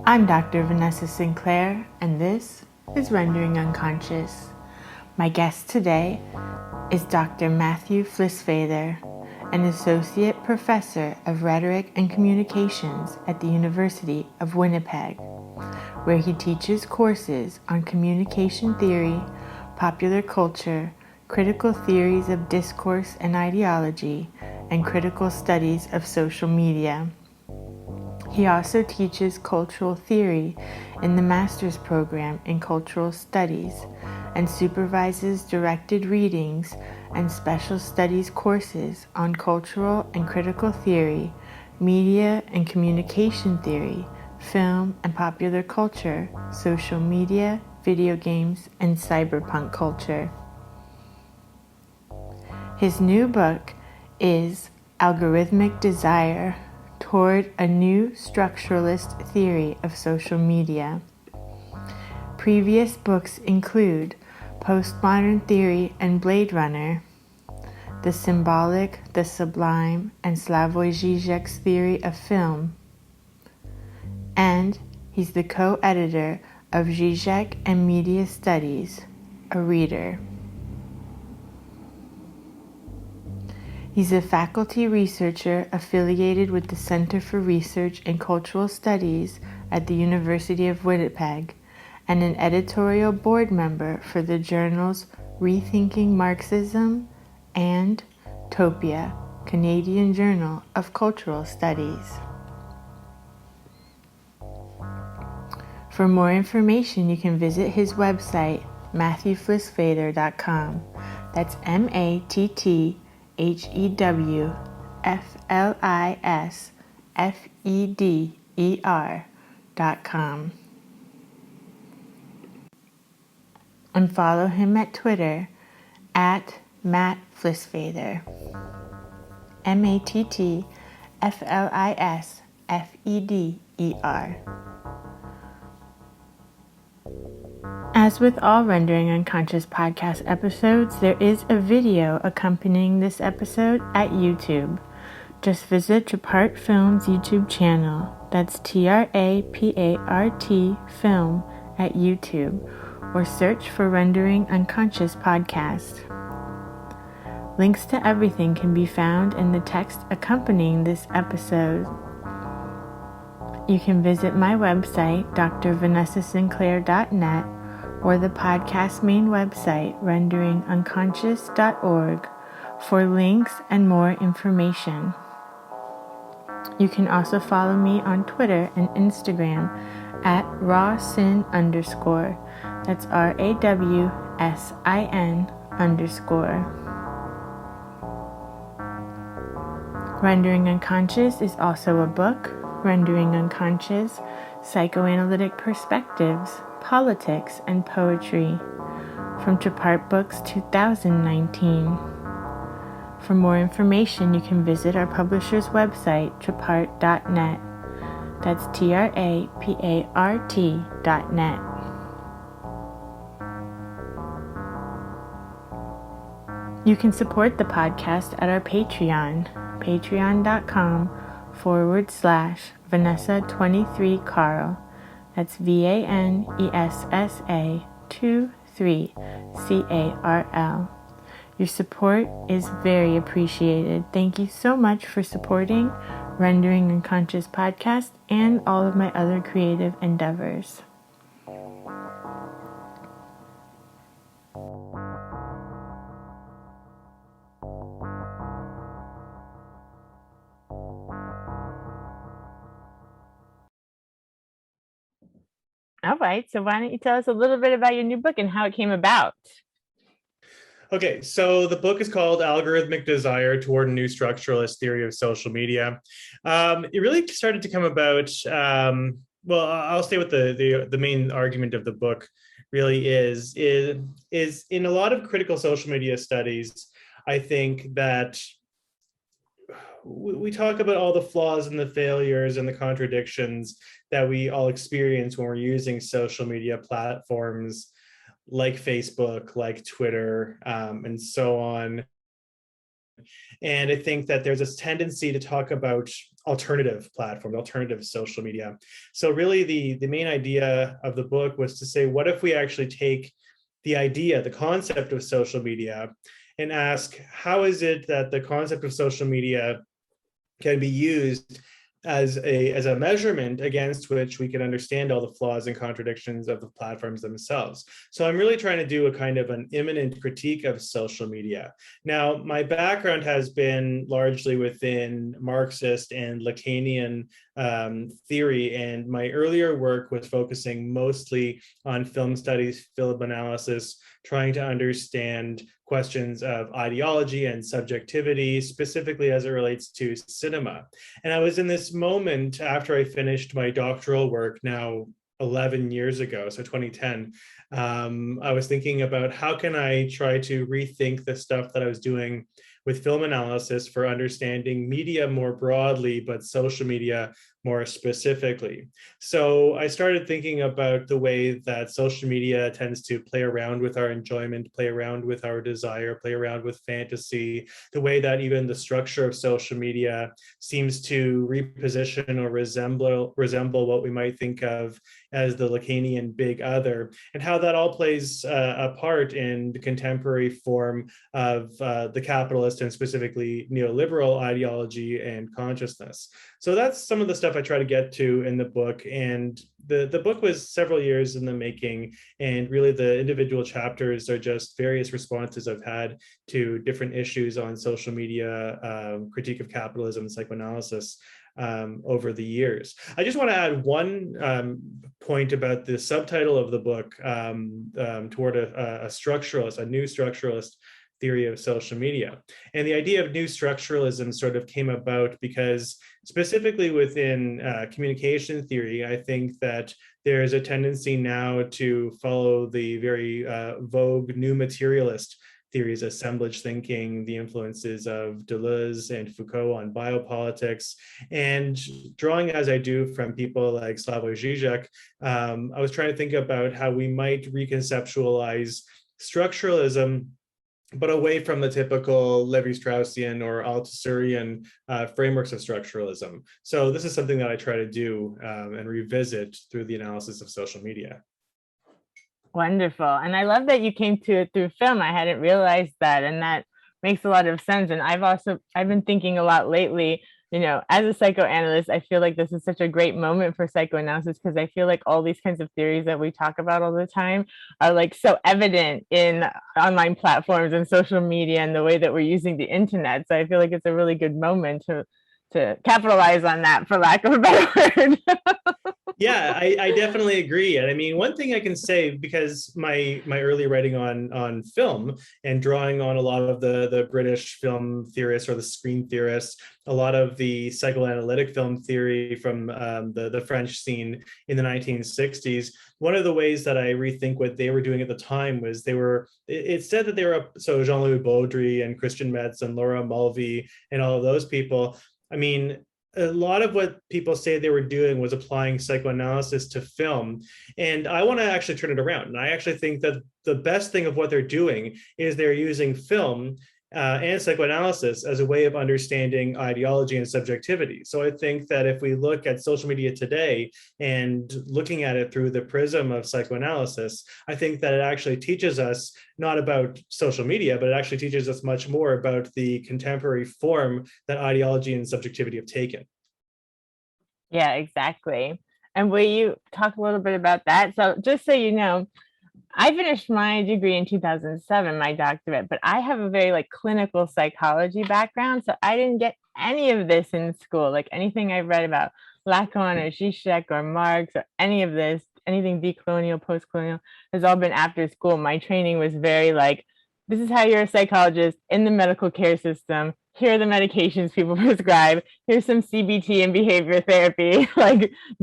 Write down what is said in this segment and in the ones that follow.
I'm Dr. Vanessa Sinclair, and this is Rendering Unconscious. My guest today is Dr. Matthew Flisfeder, an Associate Professor of Rhetoric and Communications at the University of Winnipeg, where he teaches courses on communication theory, popular culture, critical theories of discourse and ideology, and critical studies of social media. He also teaches cultural theory in the master's program in cultural studies and supervises directed readings and special studies courses on cultural and critical theory, media and communication theory, film and popular culture, social media, video games, and cyberpunk culture. His new book is Algorithmic Desire: Toward a New Structuralist Theory of Social Media. Previous books include Postmodern Theory and Blade Runner, The Symbolic, the Sublime, and Slavoj Žižek's Theory of Film, and he's the co-editor of Žižek and Media Studies, a reader. He's a faculty researcher affiliated with the Center for Research and Cultural Studies at the University of Winnipeg and an editorial board member for the journals Rethinking Marxism and Topia, Canadian Journal of Cultural Studies. For more information, you can visit his website, matthewflisfeder.com. That's MATTHEWFLISFEDER.com. And follow him at Twitter at Matt Flisfeder. MATTFLISFEDER. As with all Rendering Unconscious podcast episodes, there is a video accompanying this episode at YouTube. Just visit Trapart Film's YouTube channel. That's TRAPART Film at YouTube, or search for Rendering Unconscious podcast. Links to everything can be found in the text accompanying this episode. You can visit my website, drvanessasinclair.net, or the podcast's main website, renderingunconscious.org, for links and more information. You can also follow me on Twitter and Instagram at rawsin_. That's RAWSIN_. Rendering Unconscious is also a book, Rendering Unconscious: Psychoanalytic Perspectives, Politics, and Poetry, from Trapart Books 2019. For more information, you can visit our publisher's website, trapart.net. That's TRAPART.net. You can support the podcast at our Patreon, patreon.com/Vanessa23Carl. That's VANESSA23CARL. Your support is very appreciated. Thank you so much for supporting Rendering Unconscious podcast and all of my other creative endeavors. All right, so why don't you tell us a little bit about your new book and how it came about? Okay, so the book is called Algorithmic Desire: Toward a New Structuralist Theory of Social Media. It really started to come about, well, I'll stay with the main argument of the book really is in a lot of critical social media studies, I think that we talk about all the flaws and the failures and the contradictions that we all experience when we're using social media platforms like Facebook, like Twitter, and so on. And I think that there's this tendency to talk about alternative platforms, alternative social media. So really the main idea of the book was to say, what if we actually take the idea, the concept of social media, and ask, how is it that the concept of social media can be used as a measurement against which we can understand all the flaws and contradictions of the platforms themselves. So I'm really trying to do a kind of an immanent critique of social media. Now, my background has been largely within Marxist and Lacanian theory, and my earlier work was focusing mostly on film studies, film analysis, trying to understand questions of ideology and subjectivity, specifically as it relates to cinema. And I was in this moment after I finished my doctoral work now 11 years ago, so 2010, I was thinking about how can I try to rethink the stuff that I was doing with film analysis for understanding media more broadly, but social media more specifically. So I started thinking about the way that social media tends to play around with our enjoyment, play around with our desire, play around with fantasy, the way that even the structure of social media seems to reposition or resemble what we might think of as the Lacanian big other, and how that all plays a part in the contemporary form of the capitalist and specifically neoliberal ideology and consciousness. So that's some of the stuff I try to get to in the book. And the book was several years in the making, and really the individual chapters are just various responses I've had to different issues on social media, critique of capitalism, psychoanalysis, over the years. I just want to add one point about the subtitle of the book, toward a structuralist, a new structuralist theory of social media. And the idea of new structuralism sort of came about because specifically within communication theory, I think that there's a tendency now to follow the very vogue new materialist theories, assemblage thinking, the influences of Deleuze and Foucault on biopolitics, and drawing as I do from people like Slavoj Žižek, I was trying to think about how we might reconceptualize structuralism, but away from the typical Levi-Straussian or Althusserlian frameworks of structuralism. So this is something that I try to do and revisit through the analysis of social media. Wonderful. And I love that you came to it through film. I hadn't realized that, and that makes a lot of sense. And I've been thinking a lot lately, as a psychoanalyst, I feel like this is such a great moment for psychoanalysis, because I feel like all these kinds of theories that we talk about all the time are like so evident in online platforms and social media and the way that we're using the internet. So I feel like it's a really good moment to capitalize on that, for lack of a better word. Yeah, I definitely agree. And I mean, one thing I can say, because my early writing on film and drawing on a lot of the British film theorists or the screen theorists, a lot of the psychoanalytic film theory from the French scene in the 1960s, one of the ways that I rethink what they were doing at the time was it said that they were so Jean-Louis Baudry and Christian Metz and Laura Mulvey and all of those people. I mean, a lot of what people say they were doing was applying psychoanalysis to film. And I want to actually turn it around. And I actually think that the best thing of what they're doing is they're using film and psychoanalysis as a way of understanding ideology and subjectivity. So I think that if we look at social media today and looking at it through the prism of psychoanalysis, I think that it actually teaches us not about social media, but it actually teaches us much more about the contemporary form that ideology and subjectivity have taken. Yeah, exactly. And will you talk a little bit about that? So just so you know, I finished my degree in 2007, my doctorate, but I have a very clinical psychology background. So I didn't get any of this in school, like anything I read about Lacan or Zizek or Marx or any of this, anything decolonial, post-colonial has all been after school. My training was very this is how you're a psychologist in the medical care system. Here are the medications people prescribe. Here's some CBT and behavior therapy.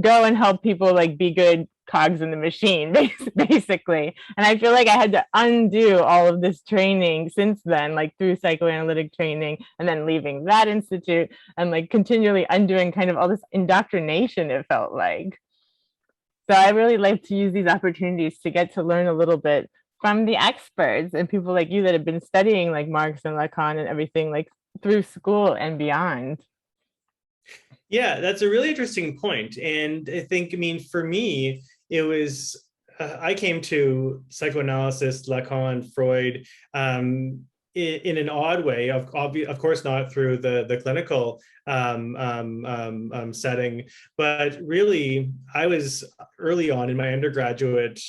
Go and help people be good cogs in the machine, basically. And I feel like I had to undo all of this training since then, through psychoanalytic training, and then leaving that institute and continually undoing kind of all this indoctrination, it felt like. So I really like to use these opportunities to get to learn a little bit from the experts and people like you that have been studying Marx and Lacan and everything through school and beyond. Yeah, that's a really interesting point. And I think, I mean, for me, it was, I came to psychoanalysis, Lacan, Freud, in an odd way, of course, not through the clinical setting, but really, I was early on in my undergraduate,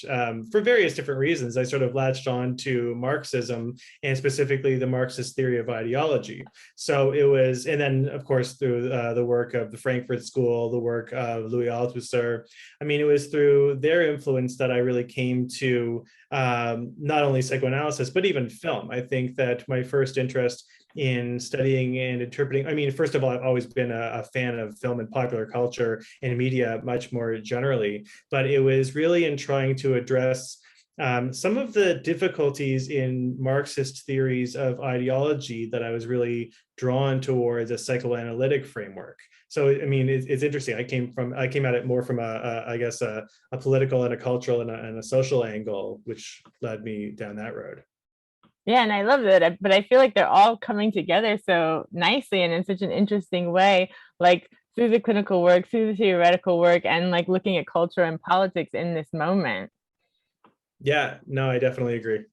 for various different reasons, I sort of latched on to Marxism and specifically the Marxist theory of ideology. So it was, and then of course through the work of the Frankfurt School, the work of Louis Althusser. I mean, it was through their influence that I really came to not only psychoanalysis, but even film. I think that my first interest in studying and interpreting, I mean, first of all, I've always been a fan of film and popular culture and media much more generally, but it was really in trying to address some of the difficulties in Marxist theories of ideology that I was really drawn towards a psychoanalytic framework. So, I mean, it's interesting. I came at it more from I guess, a political and a cultural and a social angle, which led me down that road. Yeah, and I love it, but I feel like they're all coming together so nicely and in such an interesting way, like through the clinical work, through the theoretical work, and like looking at culture and politics in this moment. Yeah, no, I definitely agree.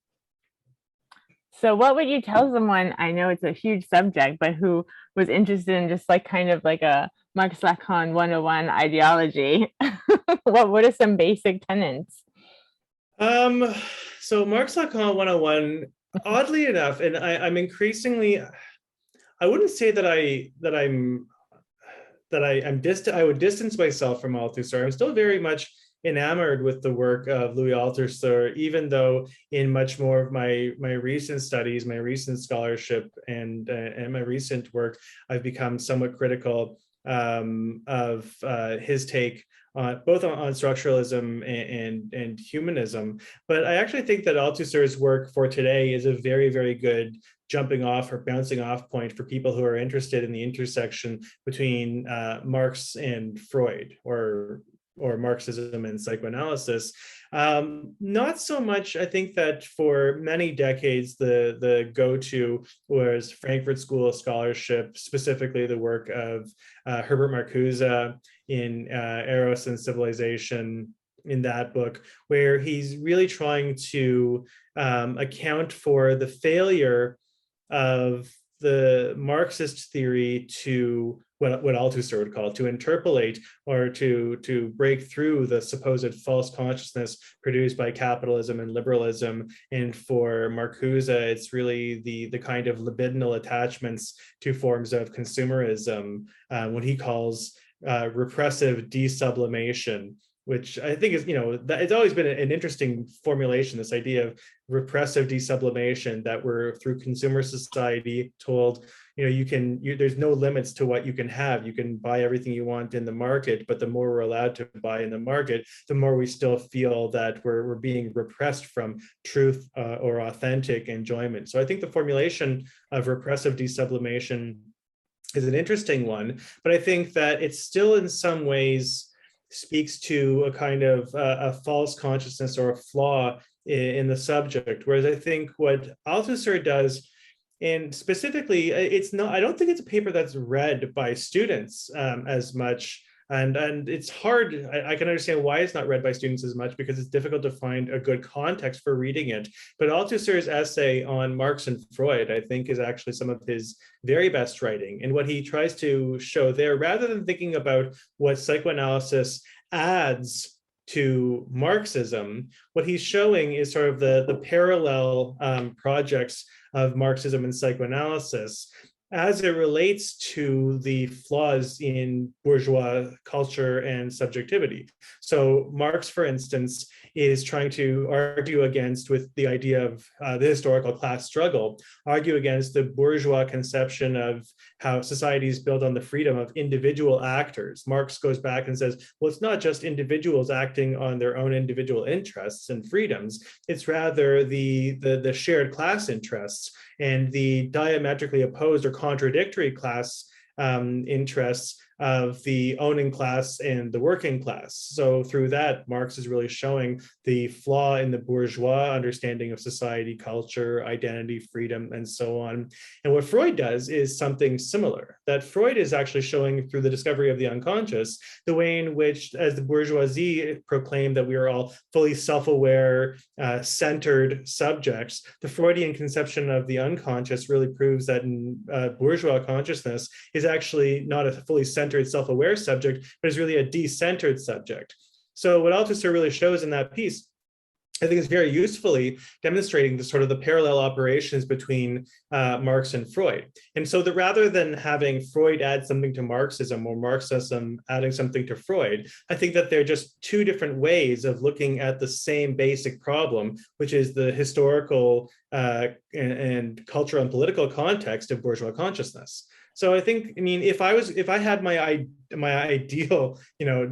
So what would you tell someone, I know it's a huge subject, but who was interested in just like kind of like a Marx Lacan 101 ideology? What are some basic tenets? Um, so Marx Lacan 101, oddly enough, and I'm increasingly, I wouldn't say that I'm distant. I would distance myself from Althusser. I'm still very much enamored with the work of Louis Althusser, even though in much more of my recent studies, my recent scholarship, and my recent work, I've become somewhat critical of his take on both on structuralism and humanism. But I actually think that Althusser's work for today is a very good jumping off or bouncing off point for people who are interested in the intersection between Marx and Freud, or Marxism and psychoanalysis. Not so much. I think that for many decades, the go-to was Frankfurt School of Scholarship, specifically the work of Herbert Marcuse in Eros and Civilization, in that book, where he's really trying to account for the failure of the Marxist theory to what Althusser would call it, to interpolate or to break through the supposed false consciousness produced by capitalism and liberalism. And for Marcuse, it's really the kind of libidinal attachments to forms of consumerism, what he calls repressive desublimation, which I think is, it's always been an interesting formulation, this idea of repressive desublimation, that we're through consumer society told, there's no limits to what you can have. You can buy everything you want in the market, but the more we're allowed to buy in the market, the more we still feel that we're being repressed from truth or authentic enjoyment. So I think the formulation of repressive desublimation is an interesting one, but I think that it's still in some ways speaks to a kind of a false consciousness or a flaw in the subject. Whereas I think what Althusser does, and specifically, I don't think it's a paper that's read by students as much. And it's hard. I can understand why it's not read by students as much, because it's difficult to find a good context for reading it. But Althusser's essay on Marx and Freud, I think, is actually some of his very best writing. And what he tries to show there, rather than thinking about what psychoanalysis adds to Marxism, what he's showing is sort of the parallel projects of Marxism and psychoanalysis as it relates to the flaws in bourgeois culture and subjectivity. So Marx, for instance, is trying to argue against, with the idea of the historical class struggle, argue against the bourgeois conception of how society is built on the freedom of individual actors. Marx goes back and says, well, it's not just individuals acting on their own individual interests and freedoms, it's rather the shared class interests and the diametrically opposed or contradictory class interests of the owning class and the working class. So through that, Marx is really showing the flaw in the bourgeois understanding of society, culture, identity, freedom, and so on. And what Freud does is something similar, that Freud is actually showing through the discovery of the unconscious, the way in which, as the bourgeoisie proclaimed that we are all fully self-aware, centered subjects, the Freudian conception of the unconscious really proves that in bourgeois consciousness is actually not a fully centered self-aware subject, but is really a decentered subject. So what Althusser really shows in that piece, I think, is very usefully demonstrating the parallel operations between Marx and Freud. And so that rather than having Freud add something to Marxism or Marxism adding something to Freud, I think that they're just two different ways of looking at the same basic problem, which is the historical and cultural and political context of bourgeois consciousness. So I think, if I had my ideal,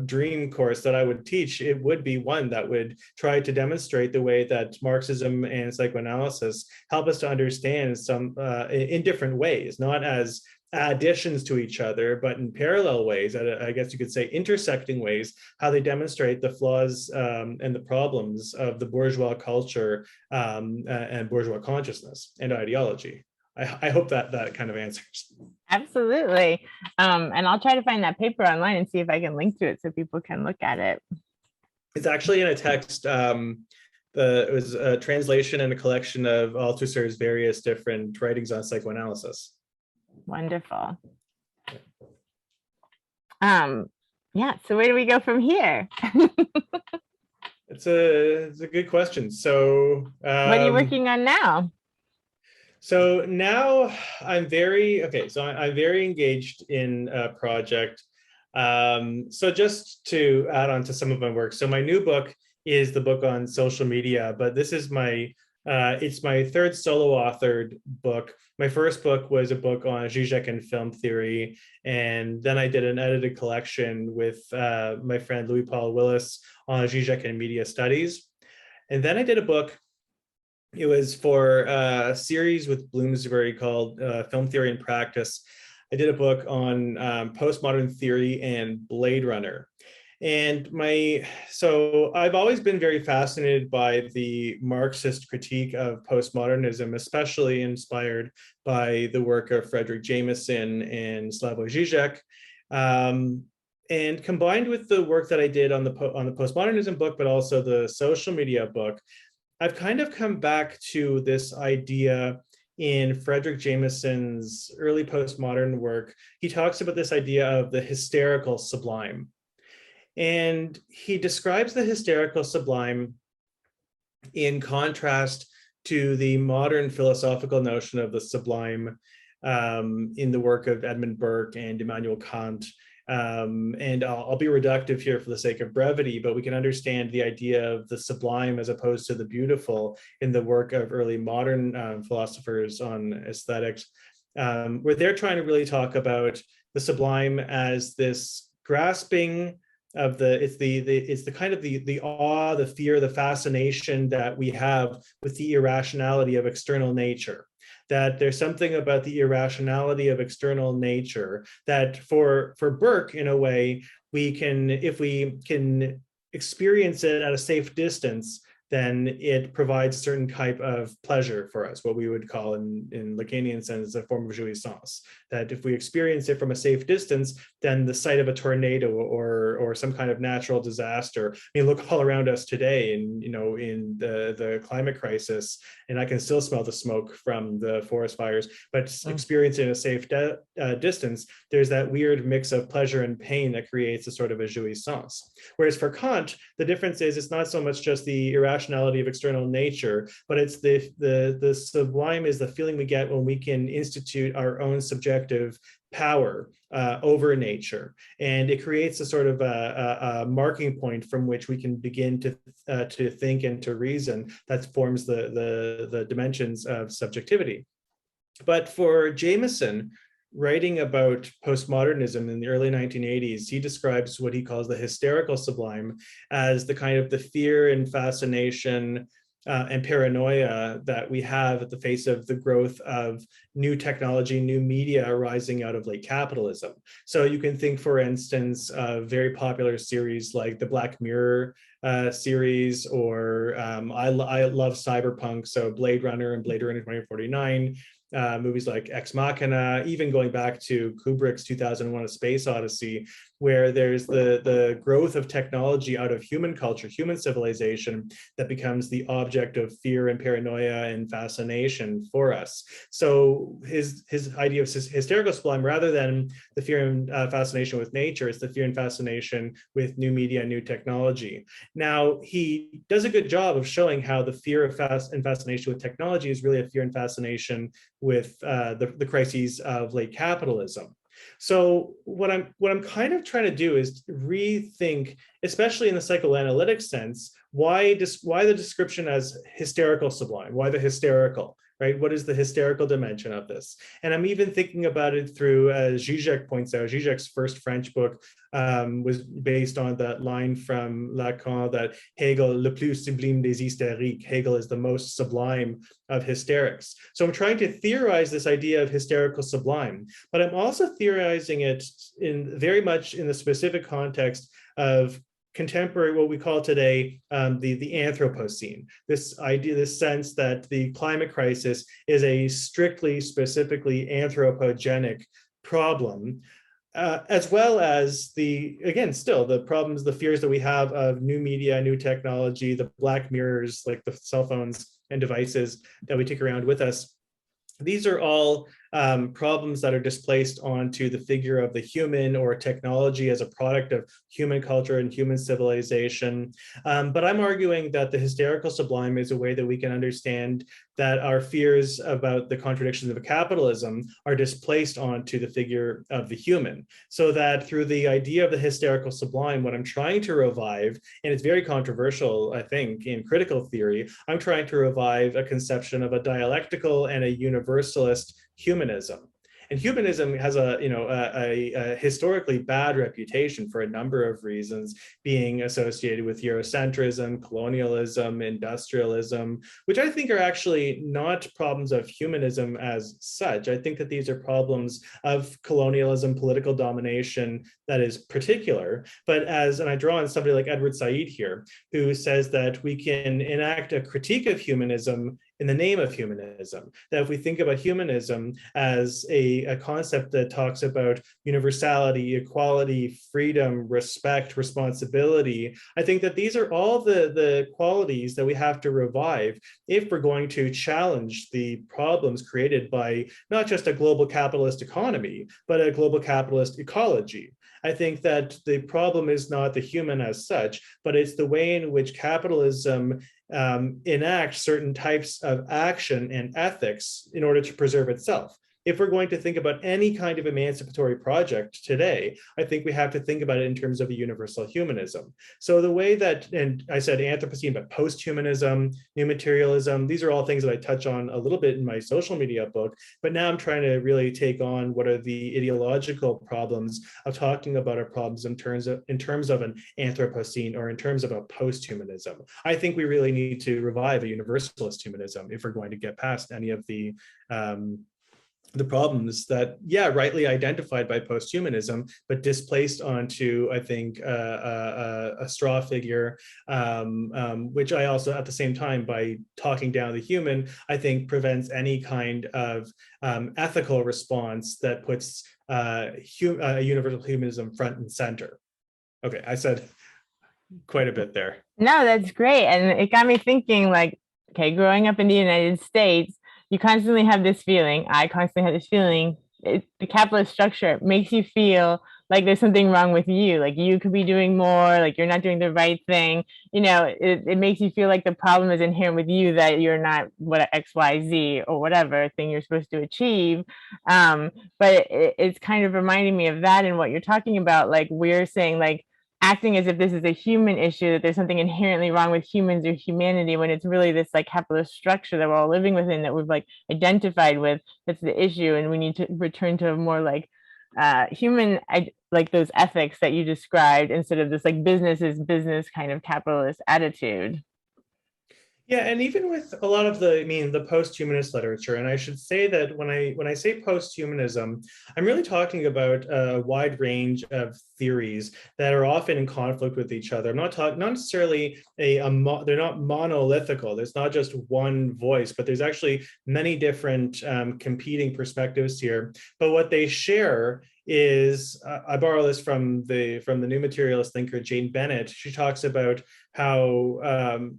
dream course that I would teach, it would be one that would try to demonstrate the way that Marxism and psychoanalysis help us to understand some in different ways, not as additions to each other, but in parallel ways, I guess you could say intersecting ways, how they demonstrate the flaws and the problems of the bourgeois culture and bourgeois consciousness and ideology. I hope that kind of answers. Absolutely. And I'll try to find that paper online and see if I can link to it so people can look at it. It's actually in a text. It was a translation and a collection of Althusser's various different writings on psychoanalysis. Wonderful. Yeah, so where do we go from here? It's a good question. So what are you working on now? So now I'm very engaged in a project. So just to add on to some of my work. So my new book is the book on social media, but this is it's my third solo authored book. My first book was a book on Zizek and film theory. And then I did an edited collection with my friend Louis Paul Willis on Zizek and media studies. And then I did a book. It was for a series with Bloomsbury called Film Theory and Practice. I did a book on postmodern theory and Blade Runner. And so I've always been very fascinated by the Marxist critique of postmodernism, especially inspired by the work of Frederick Jameson and Slavoj Žižek. And combined with the work that I did on the postmodernism book, but also the social media book, I've kind of come back to this idea in Frederick Jameson's early postmodern work. He talks about this idea of the hysterical sublime. And he describes the hysterical sublime in contrast to the modern philosophical notion of the sublime in the work of Edmund Burke and Immanuel Kant. And I'll be reductive here for the sake of brevity, but we can understand the idea of the sublime as opposed to the beautiful in the work of early modern philosophers on aesthetics, where they're trying to really talk about the sublime as this grasping of it's the kind of the awe, the fear, the fascination that we have with the irrationality of external nature. That there's something about the irrationality of external nature that for Burke, in a way, if we can experience it at a safe distance, then it provides a certain type of pleasure for us, what we would call in Lacanian sense a form of jouissance. That if we experience it from a safe distance, then the sight of a tornado or some kind of natural disaster. Look all around us today, and in the climate crisis, and I can still smell the smoke from the forest fires. But experiencing a safe distance, there's that weird mix of pleasure and pain that creates a sort of a jouissance. Whereas for Kant, the difference is it's not so much just the irrationality of external nature, but it's the sublime is the feeling we get when we can institute our own subjective power over nature, and it creates a sort of a marking point from which we can begin to think and to reason that forms the dimensions of subjectivity. But for Jameson, writing about postmodernism in the early 1980s, he describes what he calls the hysterical sublime as the kind of the fear and fascination and paranoia that we have at the face of the growth of new technology, new media arising out of late capitalism. So you can think, for instance, of very popular series like the Black Mirror series, or I love cyberpunk, so Blade Runner and Blade Runner 2049, movies like Ex Machina, even going back to Kubrick's 2001: A Space Odyssey, where there's the growth of technology out of human culture, human civilization, that becomes the object of fear and paranoia and fascination for us. So his idea of hysterical sublime, rather than the fear and fascination with nature, it's the fear and fascination with new media and new technology. Now, he does a good job of showing how the fear of and fascination with technology is really a fear and fascination with the crises of late capitalism. So what I'm kind of trying to do is rethink, especially in the psychoanalytic sense, why the description as hysterical sublime? Why the hysterical? Right? What is the hysterical dimension of this? And I'm even thinking about it through, as Zizek points out, Zizek's first French book was based on that line from Lacan that Hegel, le plus sublime des hystériques, Hegel is the most sublime of hysterics. So I'm trying to theorize this idea of hysterical sublime, but I'm also theorizing it in very much in the specific context of contemporary, what we call today the Anthropocene. This idea, this sense that the climate crisis is a strictly, specifically anthropogenic problem, as well as still the problems, the fears that we have of new media, new technology, the black mirrors, like the cell phones and devices that we take around with us. These are all problems that are displaced onto the figure of the human or technology as a product of human culture and human civilization. But I'm arguing that the hysterical sublime is a way that we can understand that our fears about the contradictions of capitalism are displaced onto the figure of the human. So that through the idea of the hysterical sublime, what I'm trying to revive, and it's very controversial, I think, in critical theory, I'm trying to revive a conception of a dialectical and a universalist humanism. And humanism has a historically bad reputation for a number of reasons, being associated with Eurocentrism, colonialism, industrialism, which I think are actually not problems of humanism as such. I think that these are problems of colonialism, political domination that is particular. But and I draw on somebody like Edward Said here, who says that we can enact a critique of humanism in the name of humanism. That if we think about humanism as a concept that talks about universality, equality, freedom, respect, responsibility, I think that these are all the qualities that we have to revive if we're going to challenge the problems created by not just a global capitalist economy, but a global capitalist ecology. I think that the problem is not the human as such, but it's the way in which capitalism enact certain types of action and ethics in order to preserve itself. If we're going to think about any kind of emancipatory project today, I think we have to think about it in terms of a universal humanism. So the way that, and I said Anthropocene, but post-humanism, new materialism, these are all things that I touch on a little bit in my social media book, but now I'm trying to really take on what are the ideological problems of talking about our problems in terms of an Anthropocene or in terms of a post-humanism. I think we really need to revive a universalist humanism if we're going to get past any of the problems that, rightly identified by post-humanism, but displaced onto, I think, a straw figure, which I also, at the same time, by talking down the human, I think prevents any kind of ethical response that puts a universal humanism front and center. Okay, I said quite a bit there. No, that's great. And it got me thinking, like, okay, growing up in the United States, you constantly have this feeling, I constantly have this feeling, the capitalist structure makes you feel like there's something wrong with you, like you could be doing more, like you're not doing the right thing. It makes you feel like the problem is inherent with you, that you're not what XYZ or whatever thing you're supposed to achieve. But it's kind of reminding me of that and what you're talking about, like we're saying, like acting as if this is a human issue, that there's something inherently wrong with humans or humanity, when it's really this like capitalist structure that we're all living within, that we've like identified with, that's the issue. And we need to return to a more like human, like those ethics that you described, instead of this like business is business kind of capitalist attitude. Yeah, and even with a lot of the post-humanist literature, and I should say that when I say post-humanism, I'm really talking about a wide range of theories that are often in conflict with each other. I'm not talking not necessarily they're not monolithical. There's not just one voice, but there's actually many different competing perspectives here. But what they share is I borrow this from the new materialist thinker Jane Bennett. She talks about how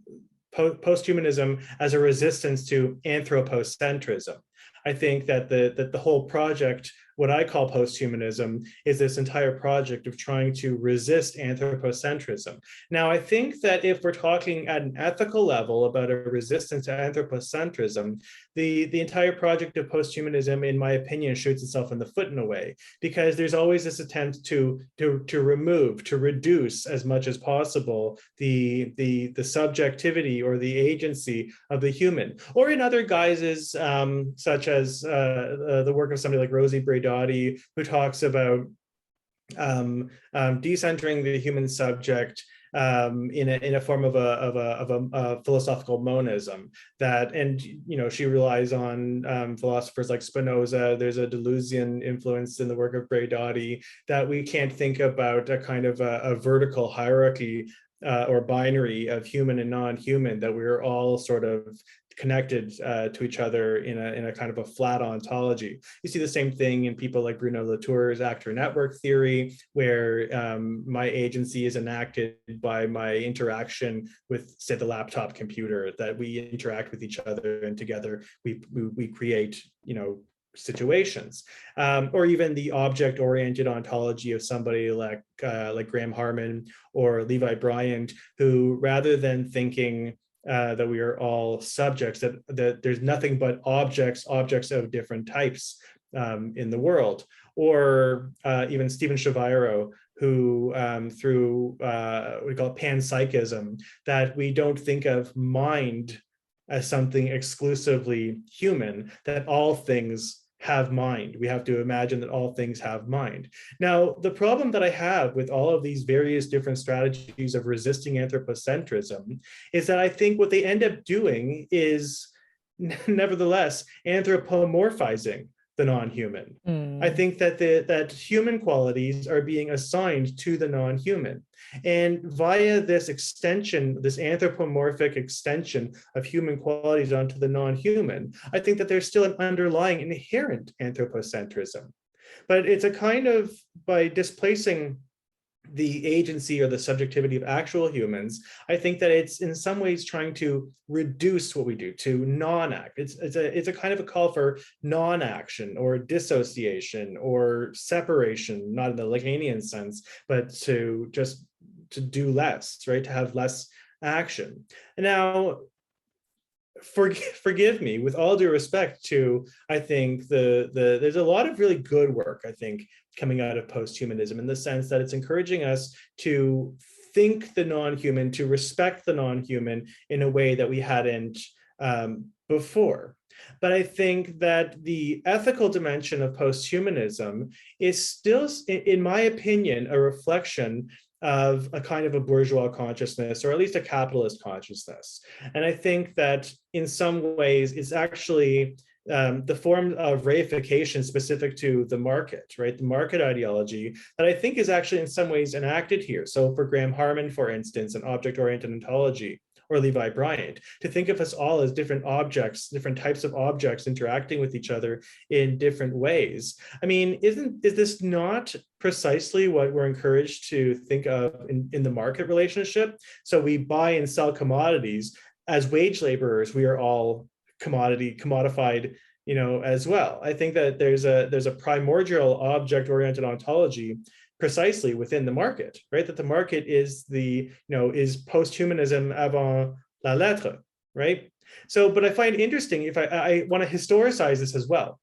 post-humanism as a resistance to anthropocentrism. I think that the whole project, what I call post-humanism, is this entire project of trying to resist anthropocentrism. Now, I think that if we're talking at an ethical level about a resistance to anthropocentrism, the entire project of post-humanism, in my opinion, shoots itself in the foot in a way, because there's always this attempt to remove, to reduce as much as possible the subjectivity or the agency of the human, or in other guises, such as the work of somebody like Rosie Braidotti, who talks about decentering the human subject in a form of a philosophical monism. That, and she relies on philosophers like Spinoza. There's a Deleuzian influence in the work of Braidotti, that we can't think about a kind of a vertical hierarchy or binary of human and non-human, that we're all sort of connected to each other in a kind of a flat ontology. You see the same thing in people like Bruno Latour's actor network theory, where my agency is enacted by my interaction with, say, the laptop computer, that we interact with each other, and together we create, situations, or even the object-oriented ontology of somebody like Graham Harman or Levi Bryant, who, rather than thinking that we are all subjects, that there's nothing but objects of different types in the world, or even Stephen Shaviro, who through we call it panpsychism, that we don't think of mind as something exclusively human, that all things have mind. We have to imagine that all things have mind. Now, the problem that I have with all of these various different strategies of resisting anthropocentrism is that I think what they end up doing is nevertheless anthropomorphizing the non-human. I think that that human qualities are being assigned to the non-human. And via this extension, this anthropomorphic extension of human qualities onto the non-human, I think that there's still an underlying inherent anthropocentrism. But it's a kind of, by displacing the agency or the subjectivity of actual humans, I think that it's in some ways trying to reduce what we do to non-act. It's a kind of a call for non-action or dissociation or separation, not in the Lacanian sense, but to do less, right? To have less action. And now, forgive me, with all due respect to, I think there's a lot of really good work, I think, coming out of post-humanism, in the sense that it's encouraging us to think the non-human, to respect the non-human in a way that we hadn't before. But I think that the ethical dimension of post-humanism is still, in my opinion, a reflection of a kind of a bourgeois consciousness, or at least a capitalist consciousness. And I think that in some ways it's actually the form of reification specific to the market, right? The market ideology that I think is actually in some ways enacted here. So for Graham Harman, for instance, an object-oriented ontology, or Levi Bryant, to think of us all as different objects, different types of objects interacting with each other in different ways. I mean, is this not precisely what we're encouraged to think of in the market relationship? So we buy and sell commodities. As wage laborers, we are all commodified, as well. I think that there's a primordial object-oriented ontology precisely within the market, right? That the market is is post-humanism avant la lettre, right? So, but I find interesting, if I want to historicize this as well,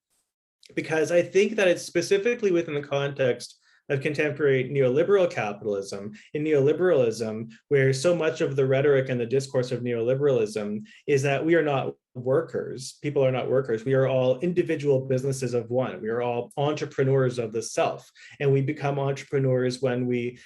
because I think that it's specifically within the context of contemporary neoliberal capitalism, in neoliberalism, where so much of the rhetoric and the discourse of neoliberalism is that we are not workers. People are not workers. We are all individual businesses of one. We are all entrepreneurs of the self. And we become entrepreneurs when we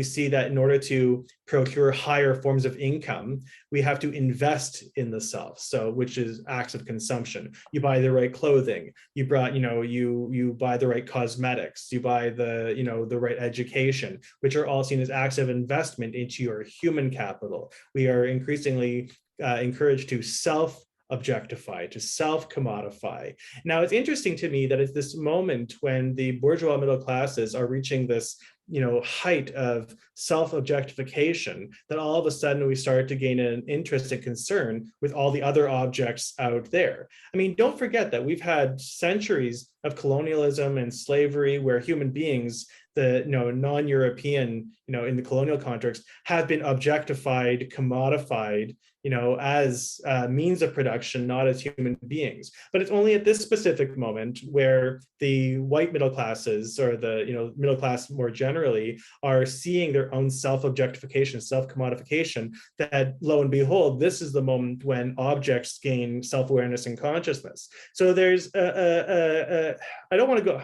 see that in order to procure higher forms of income, we have to invest in the self. So, which is acts of consumption. You buy the right clothing. You buy the right cosmetics. You buy the right education, which are all seen as acts of investment into your human capital. We are increasingly encouraged to self-objectify, to self-commodify. Now, it's interesting to me that it's this moment when the bourgeois middle classes are reaching this height of self-objectification, that all of a sudden we start to gain an interest and concern with all the other objects out there. I mean, don't forget that we've had centuries of colonialism and slavery where human beings, the non-European, in the colonial context, have been objectified, commodified, as means of production, not as human beings. But it's only at this specific moment where the white middle classes, or the middle class more generally, are seeing their own self-objectification, self-commodification, that lo and behold, this is the moment when objects gain self-awareness and consciousness. So there's I don't want to go.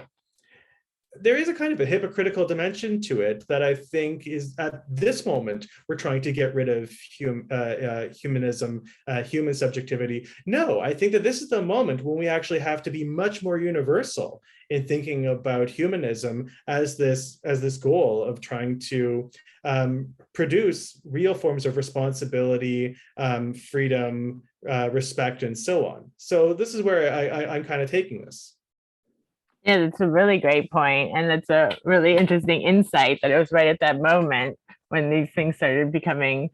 There is a kind of a hypocritical dimension to it that I think is, at this moment, we're trying to get rid of humanism, human subjectivity. No, I think that this is the moment when we actually have to be much more universal in thinking about humanism as this goal of trying to produce real forms of responsibility, freedom, respect, and so on. So this is where I'm kind of taking this. Yeah, that's a really great point, and that's a really interesting insight that it was right at that moment when these things started becoming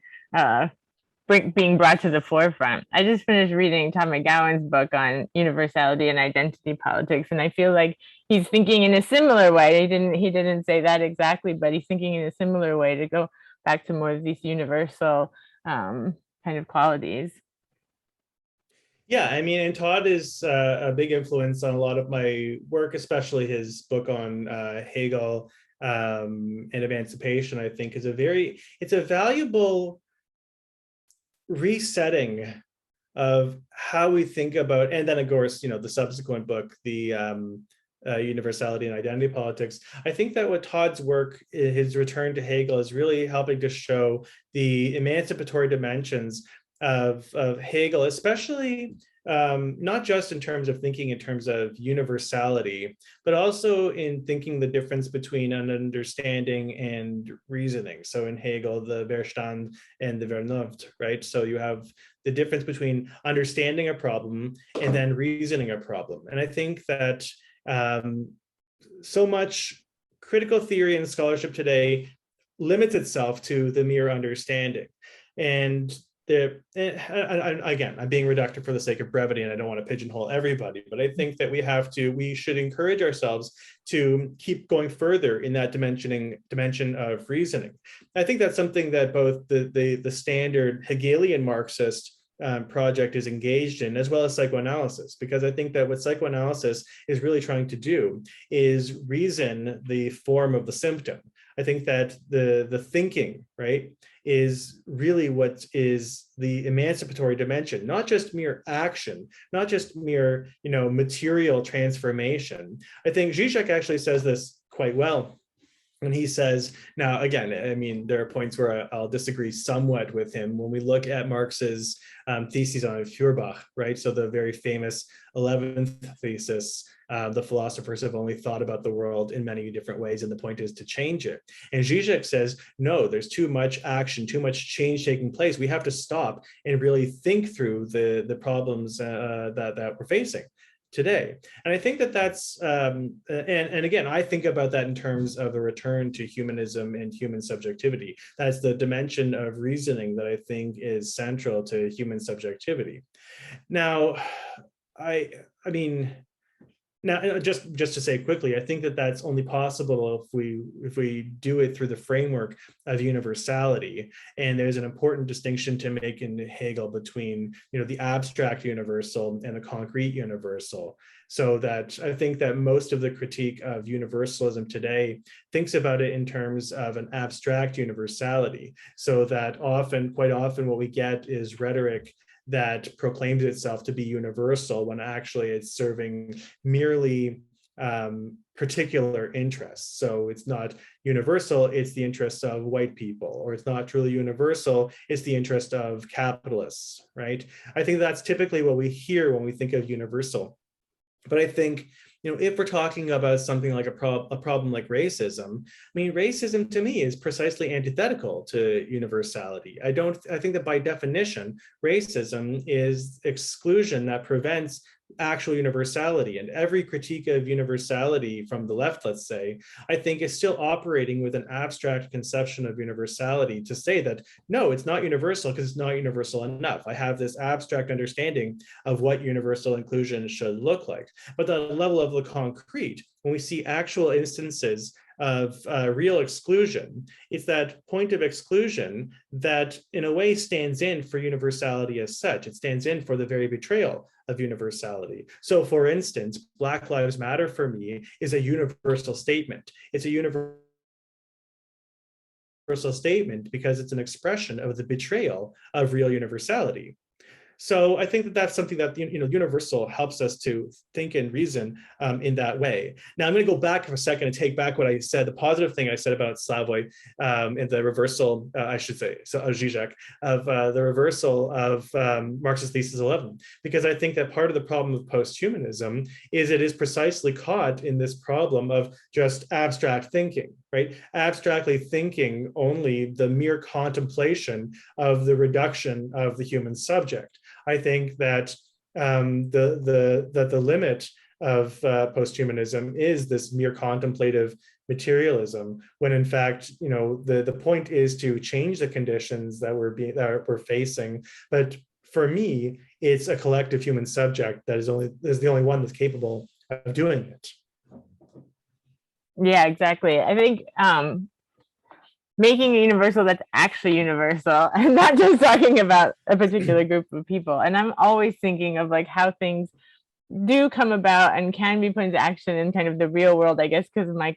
being brought to the forefront. I just finished reading Tom McGowan's book on universality and identity politics, and I feel like he's thinking in a similar way. He didn't say that exactly, but he's thinking in a similar way to go back to more of these universal kind of qualities. Yeah, I mean, and Todd is a big influence on a lot of my work, especially his book on Hegel and emancipation. I think it's a valuable resetting of how we think about, and then of course, the subsequent book, the universality and identity politics. I think that what Todd's work, his return to Hegel, is really helping to show the emancipatory dimensions of Hegel, especially not just in terms of thinking in terms of universality, but also in thinking the difference between an understanding and reasoning. So in Hegel, the Verstand and the Vernunft, right? So you have the difference between understanding a problem and then reasoning a problem. And I think that so much critical theory and scholarship today limits itself to the mere understanding. And again, I'm being reductive for the sake of brevity, and I don't want to pigeonhole everybody, but I think that we should encourage ourselves to keep going further in that dimension of reasoning. I think that's something that both the standard Hegelian Marxist project is engaged in, as well as psychoanalysis, because I think that what psychoanalysis is really trying to do is reason the form of the symptom. I think that the thinking, right, is really what is the emancipatory dimension, not just mere action, not just mere, material transformation. I think Zizek actually says this quite well. And he says, now, again, I mean, there are points where I'll disagree somewhat with him. When we look at Marx's theses on Feuerbach, right? So the very famous 11th thesis, the philosophers have only thought about the world in many different ways, and the point is to change it. And Zizek says, no, there's too much action, too much change taking place. We have to stop and really think through the problems that we're facing today. And I think that that's, and again, I think about that in terms of a return to humanism and human subjectivity. That's the dimension of reasoning that I think is central to human subjectivity. Now, I mean, now, just to say quickly, I think that that's only possible if we do it through the framework of universality. And there's an important distinction to make in Hegel between, the abstract universal and the concrete universal. So that I think that most of the critique of universalism today thinks about it in terms of an abstract universality. So that quite often, what we get is rhetoric that proclaims itself to be universal when actually it's serving merely particular interests. So it's not universal, it's the interests of white people, or it's not truly universal, it's the interest of capitalists, right? I think that's typically what we hear when we think of universal. But I think, if we're talking about something like a problem like racism, I mean, racism to me is precisely antithetical to universality. I think that by definition, racism is exclusion that prevents actual universality. And every critique of universality from the left, let's say, I think is still operating with an abstract conception of universality to say that, no, it's not universal because it's not universal enough. I have this abstract understanding of what universal inclusion should look like. But the level of the concrete, when we see actual instances of real exclusion, it's that point of exclusion that in a way stands in for universality as such. It stands in for the very betrayal of universality. So for instance, Black Lives Matter for me is a universal statement. It's a universal statement because it's an expression of the betrayal of real universality. So I think that that's something that universal helps us to think and reason in that way. Now I'm going to go back for a second and take back what I said, the positive thing I said about Slavoj and the reversal, I should say, Zizek, of the reversal of Marx's thesis 11, because I think that part of the problem of post-humanism is it is precisely caught in this problem of just abstract thinking, right? Abstractly thinking only the mere contemplation of the reduction of the human subject. I think that the limit of post-humanism is this mere contemplative materialism, when in fact, the point is to change the conditions that we're facing. But for me, it's a collective human subject that is the only one that's capable of doing it. Yeah, exactly. I think making it universal that's actually universal and not just talking about a particular group of people. And I'm always thinking of like how things do come about and can be put into action in kind of the real world, I guess, because of my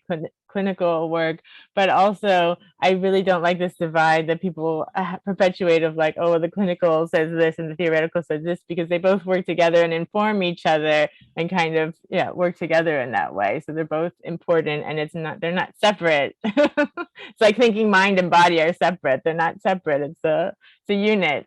clinical work. But also, I really don't like this divide that people perpetuate of like, oh, the clinical says this and the theoretical says this, because they both work together and inform each other and kind of, work together in that way. So they're both important and they're not separate. It's like thinking mind and body are separate. They're not separate. It's a unit.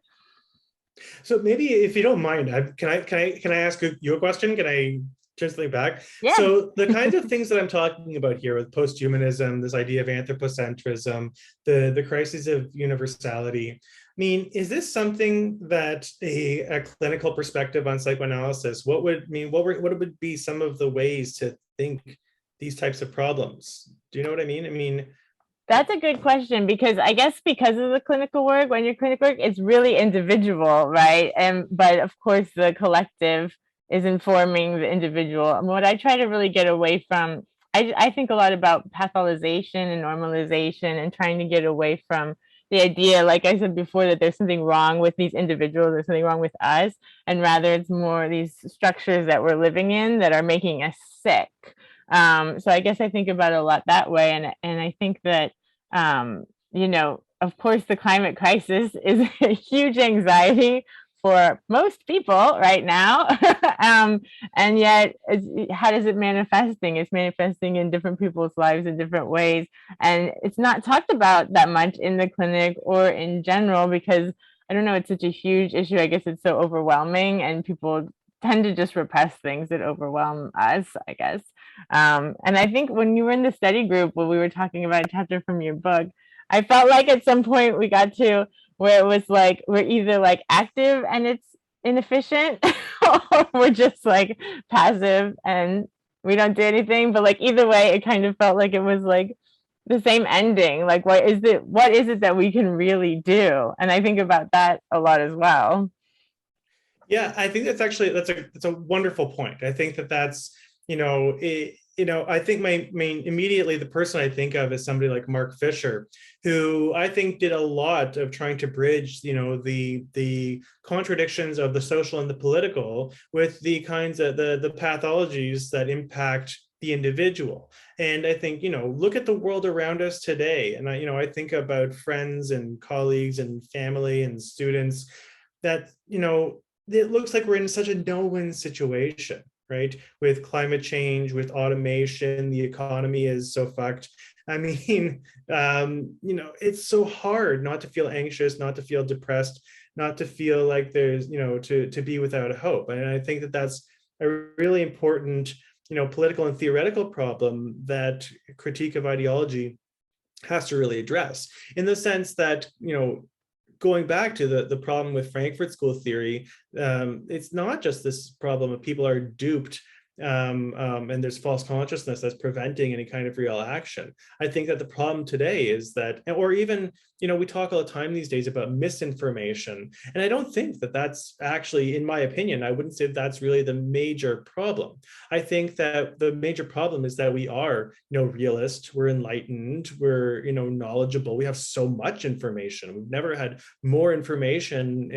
So maybe if you don't mind, can I ask you a question? Can I turn something back? Yeah. So the kinds of things that I'm talking about here with post-humanism, this idea of anthropocentrism, the crisis of universality, I mean, is this something that a clinical perspective on psychoanalysis, what would be some of the ways to think these types of problems? Do you know what I mean? I mean, that's a good question, because I guess because of the clinical work, when you're clinical work, it's really individual, right? But of course, the collective is informing the individual. And what I try to really get away from, I think a lot about pathologization and normalization and trying to get away from the idea, like I said before, that there's something wrong with these individuals, there's something wrong with us, and rather it's more these structures that we're living in that are making us sick. So I guess I think about it a lot that way. And I think that, of course, the climate crisis is a huge anxiety for most people right now. And yet, how does it manifesting? It's manifesting in different people's lives in different ways. And it's not talked about that much in the clinic or in general, because I don't know, it's such a huge issue. I guess it's so overwhelming and people tend to just repress things that overwhelm us, I guess. And I think when you were in the study group, when we were talking about a chapter from your book, I felt like at some point we got to where it was like, we're either like active and it's inefficient, or we're just like passive and we don't do anything. But like either way, it kind of felt like it was like the same ending. Like, what is it that we can really do? And I think about that a lot as well. Yeah, I think that's a wonderful point. I think that's, I think my main immediately the person I think of is somebody like Mark Fisher, who I think did a lot of trying to bridge, the contradictions of the social and the political with the kinds of the pathologies that impact the individual. And I think, look at the world around us today. And I think about friends and colleagues and family and students that, it looks like we're in such a no-win situation, right? With climate change, with automation, the economy is so fucked. I mean, it's so hard not to feel anxious, not to feel depressed, not to feel like there's, to be without hope. And I think that that's a really important, political and theoretical problem that critique of ideology has to really address, in the sense that, going back to the problem with Frankfurt School theory, it's not just this problem of people are duped, and there's false consciousness that's preventing any kind of real action. I think that the problem today is that, or even, we talk all the time these days about misinformation. And I don't think that that's actually, in my opinion, I wouldn't say that's really the major problem. I think that the major problem is that we are, realist, we're enlightened, we're, knowledgeable. We have so much information. We've never had more information,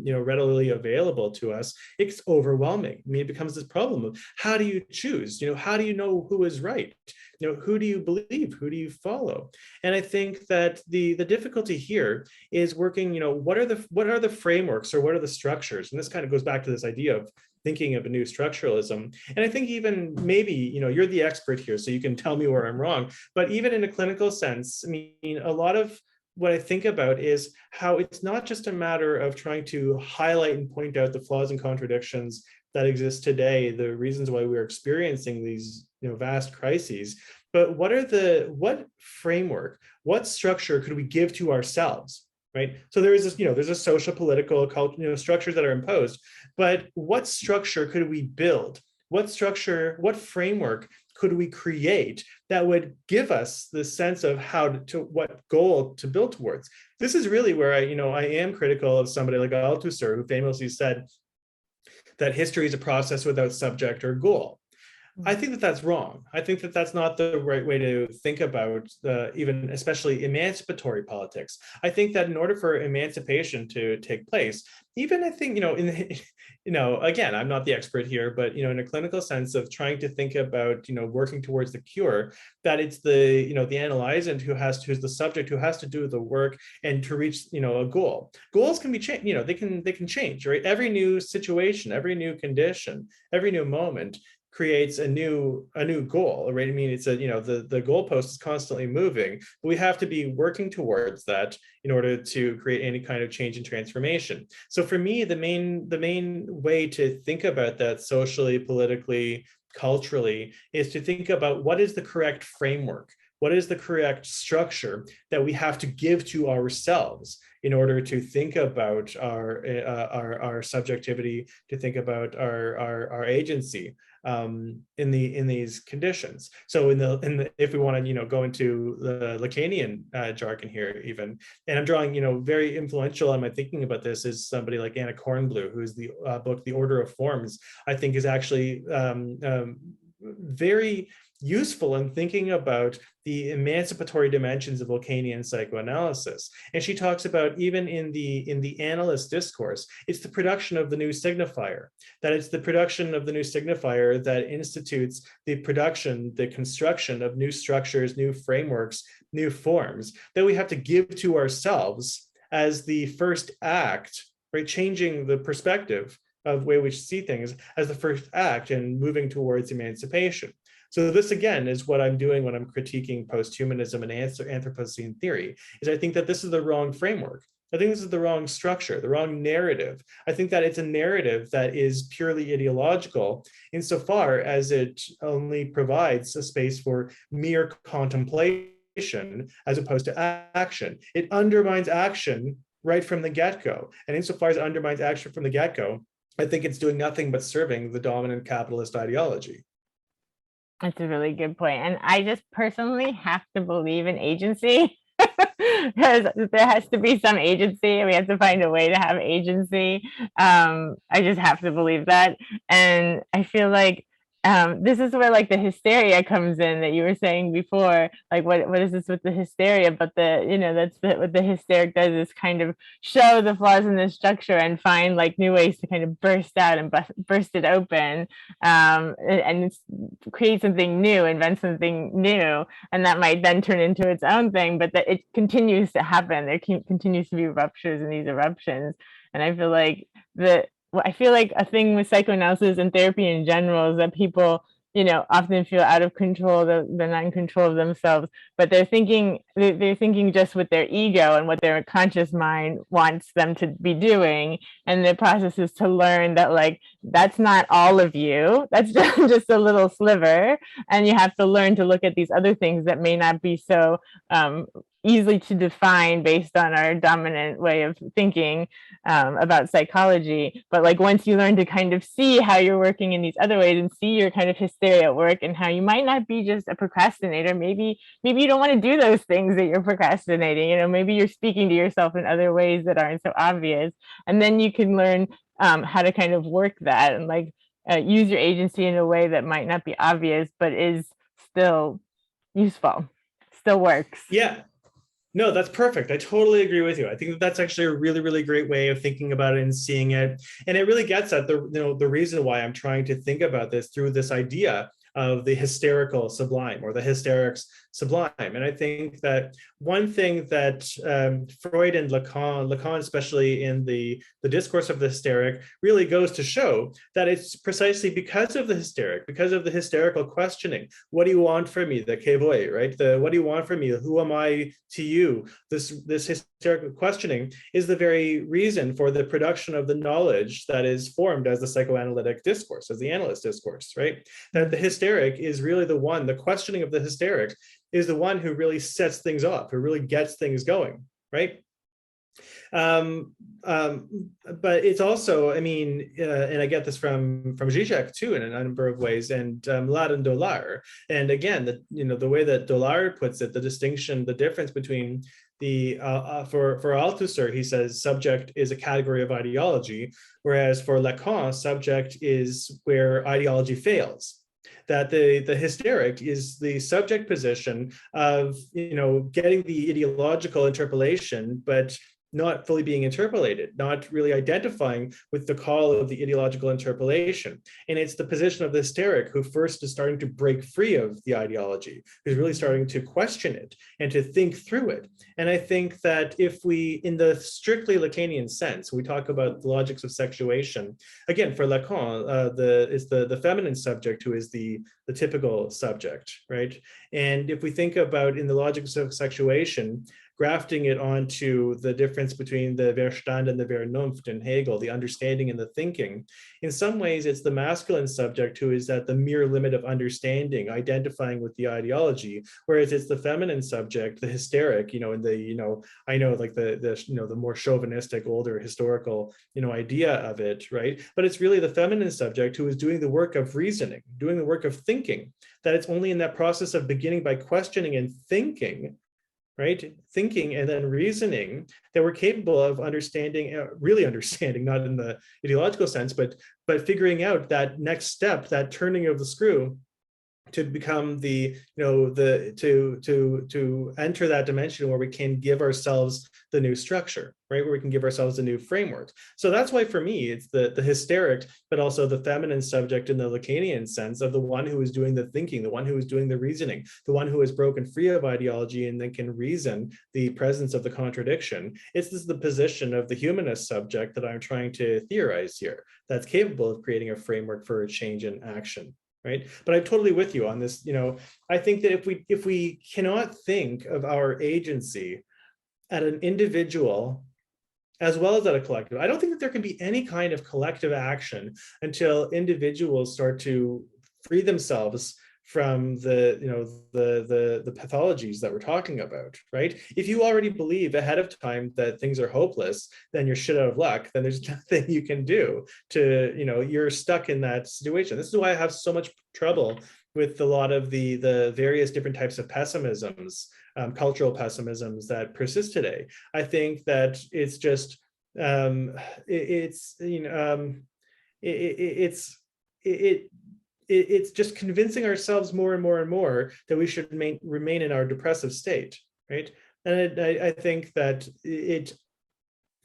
readily available to us. It's overwhelming. I mean, it becomes this problem of how do you choose? How do you know who is right? Who do you believe? Who do you follow? And I think that the difficulty here is working, what are the frameworks, or what are the structures? And this kind of goes back to this idea of thinking of a new structuralism. And I think even maybe, you're the expert here, so you can tell me where I'm wrong, but even in a clinical sense, I mean, a lot of what I think about is how it's not just a matter of trying to highlight and point out the flaws and contradictions that exist today, the reasons why we're experiencing these, vast crises, but what framework, what structure could we give to ourselves, right? So there is this, there's a social, political, cultural, structures that are imposed, but what structure could we build? What structure, what framework could we create that would give us the sense of what goal to build towards? This is really where I am critical of somebody like Althusser, who famously said that history is a process without subject or goal. I think that that's wrong. I think that that's not the right way to think about even especially emancipatory politics. I think that in order for emancipation to take place, even I think, again, I'm not the expert here, but, in a clinical sense of trying to think about, working towards the cure, that it's the, the analysand who's the subject, who has to do the work and to reach, a goal. Goals can be changed, they can change, right? Every new situation, every new condition, every new moment creates a new goal, right? I mean, it's the goalpost is constantly moving, but we have to be working towards that in order to create any kind of change and transformation. So for me, the main way to think about that socially, politically, culturally, is to think about what is the correct framework, what is the correct structure that we have to give to ourselves in order to think about our subjectivity, to think about our agency in these conditions. So if we want to go into the Lacanian jargon here, even, and I'm drawing very influential on my thinking about this is somebody like Anna Kornblue, who's the book The Order of Forms, I think is actually very useful in thinking about the emancipatory dimensions of Lacanian psychoanalysis. And she talks about, even in the analyst discourse, it's the production of the new signifier, that it's the production of the new signifier that institutes the production, the construction of new structures, new frameworks, new forms that we have to give to ourselves as the first act, right? Changing the perspective of the way we see things as the first act and moving towards emancipation. So this, again, is what I'm doing when I'm critiquing post-humanism and Anthropocene theory, is I think that this is the wrong framework. I think this is the wrong structure, the wrong narrative. I think that it's a narrative that is purely ideological insofar as it only provides a space for mere contemplation as opposed to action. It undermines action right from the get-go. And insofar as it undermines action from the get-go, I think it's doing nothing but serving the dominant capitalist ideology. That's a really good point. And I just personally have to believe in agency because there has to be some agency. We have to find a way to have agency. I just have to believe that. And I feel like this is where like the hysteria comes in that you were saying before. Like what is this with the hysteria? But that's what the hysteric does, is kind of show the flaws in the structure and find like new ways to kind of burst out and burst it open, and create something new, invent something new, and that might then turn into its own thing. But that it continues to happen. There continues to be ruptures in these eruptions. And I feel like a thing with psychoanalysis and therapy in general is that people, often feel out of control, that they're not in control of themselves, but they're thinking just with their ego and what their conscious mind wants them to be doing. And the process is to learn that, like, that's not all of you. That's just a little sliver. And you have to learn to look at these other things that may not be so easily to define based on our dominant way of thinking about psychology. But like, once you learn to kind of see how you're working in these other ways and see your kind of hysteria at work and how you might not be just a procrastinator, maybe you don't want to do those things that you're procrastinating, maybe you're speaking to yourself in other ways that aren't so obvious. And then you can learn how to kind of work that and like use your agency in a way that might not be obvious, but is still useful, still works. Yeah. No, that's perfect. I totally agree with you. I think that's actually a really, really great way of thinking about it and seeing it. And it really gets at the reason why I'm trying to think about this through this idea of the hysterical sublime, or the hysterics sublime. And I think that one thing that Freud and Lacan, especially in the discourse of the hysteric, really goes to show that it's precisely because of the hysteric, because of the hysterical questioning. What do you want from me? The que voy, right? What do you want from me? Who am I to you? This hysterical questioning is the very reason for the production of the knowledge that is formed as the psychoanalytic discourse, as the analyst discourse, right? That the hysteric is really the questioning of the hysteric is the one who really sets things up, who really gets things going, right? But it's also, and I get this from Zizek too in a number of ways, and Laden Dolar. And again, the way that Dolar puts it, the difference between for Althusser, he says subject is a category of ideology, whereas for Lacan, subject is where ideology fails. That the hysteric is the subject position of getting the ideological interpolation, but not fully being interpolated, not really identifying with the call of the ideological interpolation. And it's the position of the hysteric who first is starting to break free of the ideology, who's really starting to question it and to think through it. And I think that if we, in the strictly Lacanian sense, we talk about the logics of sexuation, again, for Lacan, it's the feminine subject who is the typical subject, right? And if we think about in the logics of sexuation, grafting it onto the difference between the Verstand and the Vernunft in Hegel, the understanding and the thinking. In some ways, it's the masculine subject who is at the mere limit of understanding, identifying with the ideology, whereas it's the feminine subject, the hysteric, the more chauvinistic, older historical, idea of it, right? But it's really the feminine subject who is doing the work of reasoning, doing the work of thinking, that it's only in that process of beginning by questioning and thinking, right? Thinking and then reasoning, that we're capable of understanding, really understanding, not in the ideological sense, but figuring out that next step, that turning of the screw to become to enter that dimension where we can give ourselves the new structure, right? Where we can give ourselves a new framework. So that's why for me, it's the hysteric, but also the feminine subject in the Lacanian sense of the one who is doing the thinking, the one who is doing the reasoning, the one who is broken free of ideology and then can reason the presence of the contradiction. This is the position of the humanist subject that I'm trying to theorize here, that's capable of creating a framework for a change in action. Right. But I'm totally with you on this. I think that if we cannot think of our agency at an individual as well as at a collective, I don't think that there can be any kind of collective action until individuals start to free themselves from the pathologies that we're talking about, right? If you already believe ahead of time that things are hopeless, then you're shit out of luck, then there's nothing you can do to, you're stuck in that situation. This is why I have so much trouble with a lot of the various different types of pessimisms, cultural pessimisms that persist today. I think that it's just, it's just convincing ourselves more and more and more that we should remain in our depressive state, right? And I think that it,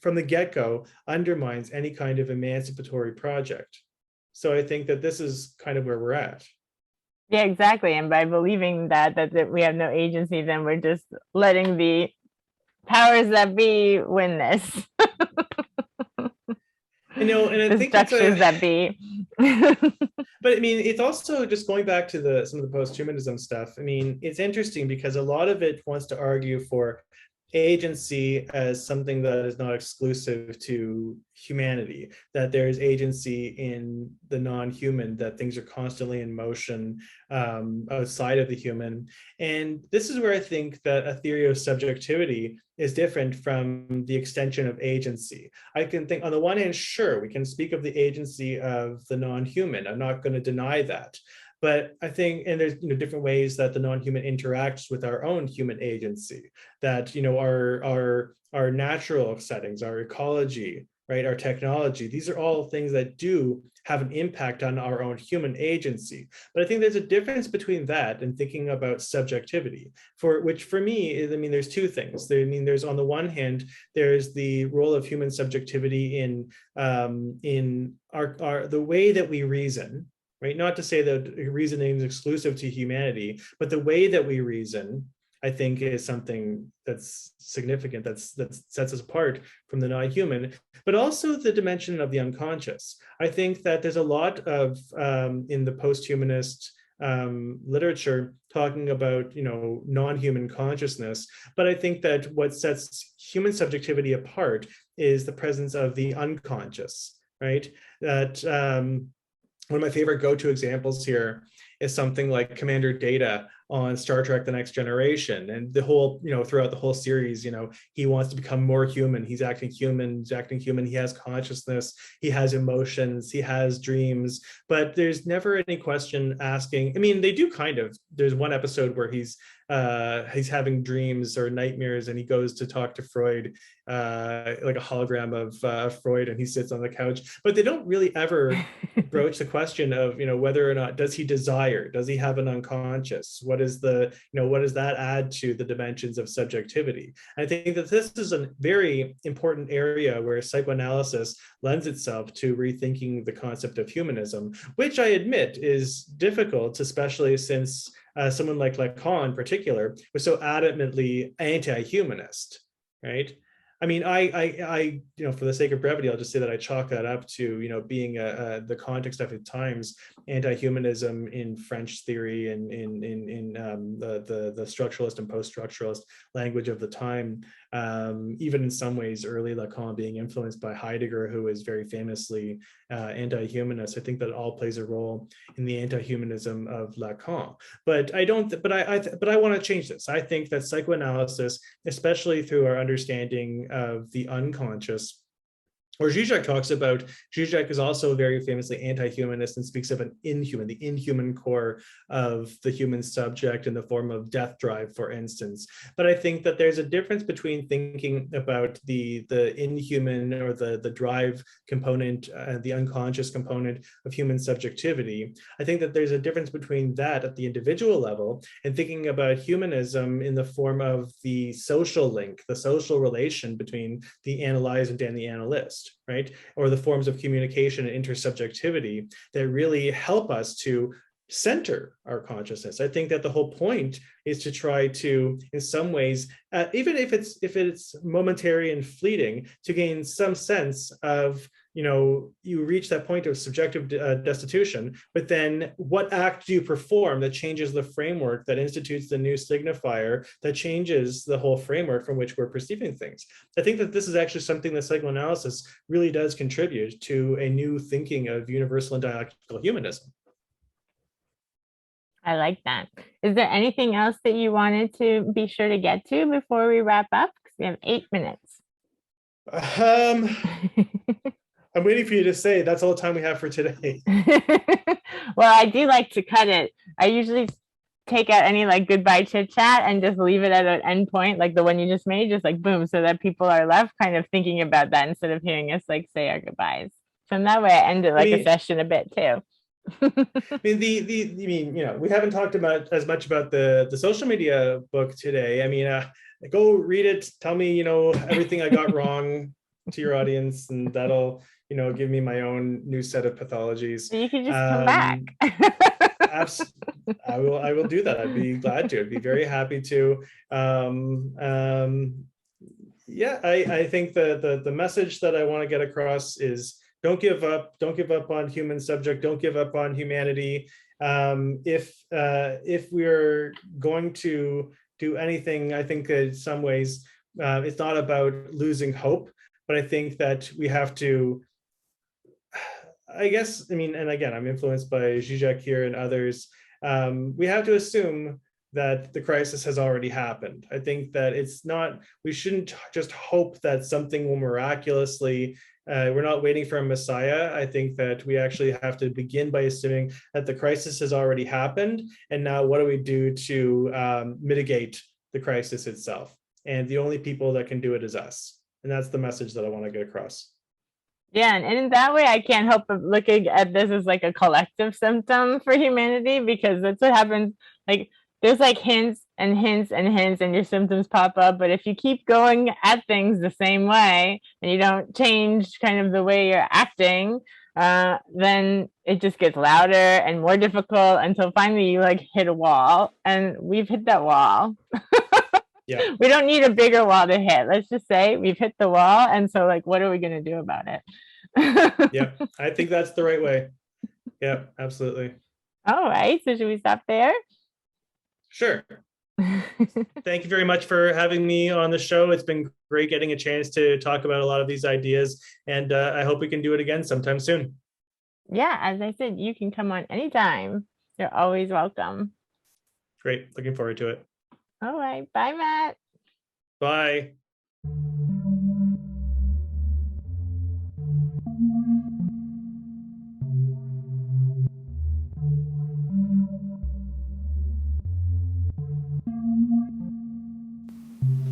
from the get-go, undermines any kind of emancipatory project. So I think that this is kind of where we're at. Yeah, exactly. And by believing that we have no agency, then we're just letting the powers that be win this. And I The think structures that be. but I mean, it's also just going back to some of the post-humanism stuff. I mean, it's interesting because a lot of it wants to argue for agency as something that is not exclusive to humanity, that there is agency in the non-human, that things are constantly in motion outside of the human. And this is where I think that a theory of subjectivity is different from the extension of agency. I can think on the one hand, sure, we can speak of the agency of the non-human. I'm not going to deny that. But I think, and there's different ways that the non-human interacts with our own human agency, that our natural settings, our ecology, right, our technology, these are all things that do have an impact on our own human agency. But I think there's a difference between that and thinking about subjectivity, which for me is, I mean, there's two things. There's on the one hand, there's the role of human subjectivity in the way that we reason. Right? Not to say that reasoning is exclusive to humanity, but the way that we reason, I think, is something that's significant, that sets us apart from the non-human, but also the dimension of the unconscious. I think that there's a lot of, in the post-humanist literature, talking about, non-human consciousness, but I think that what sets human subjectivity apart is the presence of the unconscious, right? That, one of my favorite go-to examples here is something like Commander Data on Star Trek: The Next Generation, and the whole, throughout the whole series, he wants to become more human. He's acting human. He has consciousness. He has emotions. He has dreams. But there's never any question asking. I mean, they do kind of. There's one episode where he's having dreams or nightmares, and he goes to talk to Freud, like a hologram of Freud, and he sits on the couch. But they don't really ever broach the question of, whether or not does he desire? Does he have an unconscious? What is what does that add to the dimensions of subjectivity? I think that this is a very important area where psychoanalysis lends itself to rethinking the concept of humanism, which I admit is difficult, especially since someone like Lacan in particular was so adamantly anti-humanist, right? I mean, I for the sake of brevity, I'll just say that I chalk that up to, being the context of at times anti-humanism in French theory and in the structuralist and post-structuralist language of the time. Even in some ways, early Lacan being influenced by Heidegger, who is very famously anti-humanist. I think that all plays a role in the anti-humanism of Lacan. But I want to change this. I think that psychoanalysis, especially through our understanding of the unconscious, or Zizek talks about, Zizek is also very famously anti-humanist and speaks of the inhuman core of the human subject in the form of death drive, for instance. But I think that there's a difference between thinking about the inhuman or the drive component, the unconscious component of human subjectivity. I think that there's a difference between that at the individual level and thinking about humanism in the form of the social link, the social relation between the analyzed and the analyst. Right? Or the forms of communication and intersubjectivity that really help us to center our consciousness. I think that the whole point is to try to, in some ways, even if it's momentary and fleeting, to gain some sense of, you reach that point of subjective destitution, but then what act do you perform that changes the framework, that institutes the new signifier, that changes the whole framework from which we're perceiving things? I think that this is actually something that psychoanalysis really does contribute to a new thinking of universal and dialectical humanism. I like that. Is there anything else that you wanted to be sure to get to before we wrap up? Because we have 8 minutes. I'm waiting for you to say that's all the time we have for today. Well, I do like to cut it. I usually take out any like goodbye chit chat and just leave it at an end point, like the one you just made, just like boom, so that people are left kind of thinking about that instead of hearing us like say our goodbyes. So in that way, I end it like a session a bit too. I mean, we haven't talked about as much about the social media book today. I mean, go read it. Tell me, everything I got wrong to your audience, and that'll, give me my own new set of pathologies. You can just come back. I will do that. I'd be glad to. I'd be very happy to. Yeah, I think the message that I want to get across is Don't give up. Don't give up on human subject. Don't give up on humanity. If we're going to do anything, I think that in some ways it's not about losing hope, but I think that we have to, I guess, I mean, and again, I'm influenced by Zizek here and others. We have to assume that the crisis has already happened. I think that we shouldn't just hope that something will miraculously, we're not waiting for a messiah. I think that we actually have to begin by assuming that the crisis has already happened. And now what do we do to mitigate the crisis itself? And the only people that can do it is us. And that's the message that I want to get across. Yeah, and in that way, I can't help but looking at this as like a collective symptom for humanity, because that's what happens. Like, there's like hints and hints and hints, and your symptoms pop up. But if you keep going at things the same way and you don't change kind of the way you're acting, then it just gets louder and more difficult until finally you like hit a wall. And we've hit that wall. Yeah. We don't need a bigger wall to hit. Let's just say we've hit the wall. And so, like, what are we going to do about it? Yeah, I think that's the right way. Yeah, absolutely. All right. So should we stop there? Sure. Thank you very much for having me on the show. It's been great getting a chance to talk about a lot of these ideas. And I hope we can do it again sometime soon. Yeah, as I said, you can come on anytime. You're always welcome. Great. Looking forward to it. All right. Bye, Matt. Bye.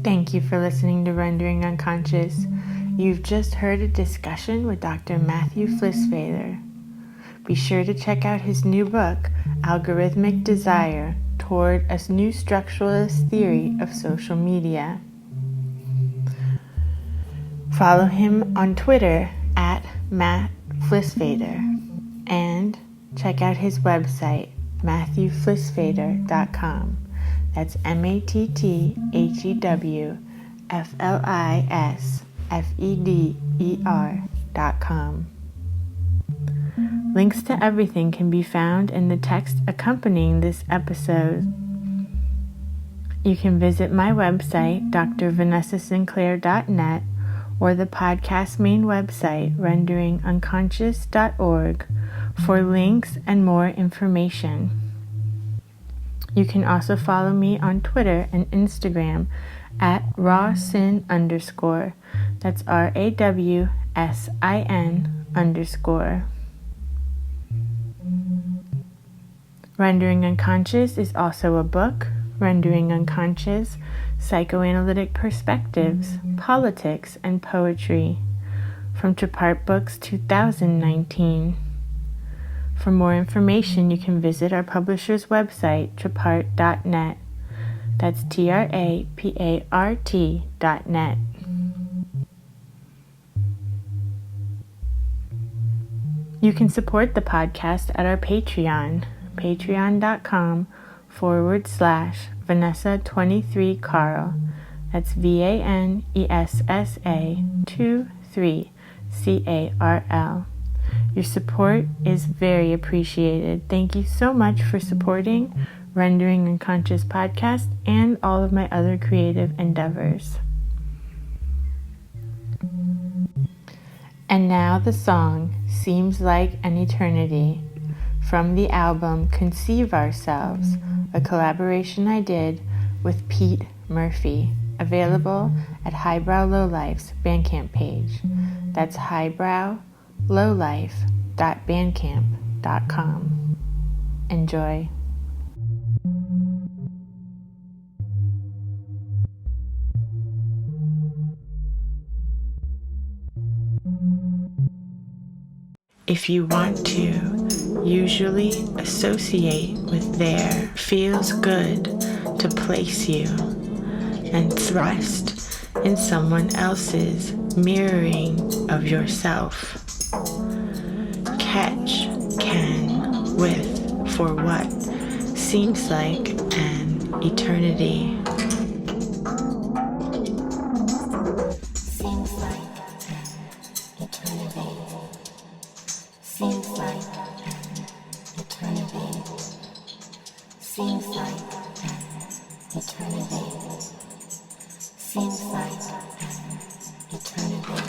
Thank you for listening to Rendering Unconscious. You've just heard a discussion with Dr. Matthew Flisfeder. Be sure to check out his new book, Algorithmic Desire, Toward a New Structuralist Theory of Social Media. Follow him on Twitter at Matt Flisfeder, and check out his website, MatthewFlisfeder.com. That's MatthewFlisfeder.com. Links to everything can be found in the text accompanying this episode. You can visit my website, drvanessasinclair.net, or the podcast's main website, renderingunconscious.org, for links and more information. You can also follow me on Twitter and Instagram at rawsin_. That's RAWSIN_. Rendering Unconscious is also a book, Rendering Unconscious, Psychoanalytic Perspectives, Politics, and Poetry, from Trapart Books 2019. For more information, you can visit our publisher's website, trapart.net. That's TRAPART.net. You can support the podcast at our Patreon, patreon.com/Vanessa23Carl. That's VANESSA23CARL. Your support is very appreciated. Thank you so much for supporting Rendering Unconscious podcast and all of my other creative endeavors. And now the song Seems Like an Eternity from the album Conceive Ourselves, a collaboration I did with Pete Murphy, available at Highbrow Lowlife's Bandcamp page. That's highbrowlowlife.bandcamp.com. Enjoy. If you want to usually associate with there, feels good to place you and thrust in someone else's mirroring of yourself. Catch, can, with, for what seems like an eternity. Seems like an eternity. seems like eternity.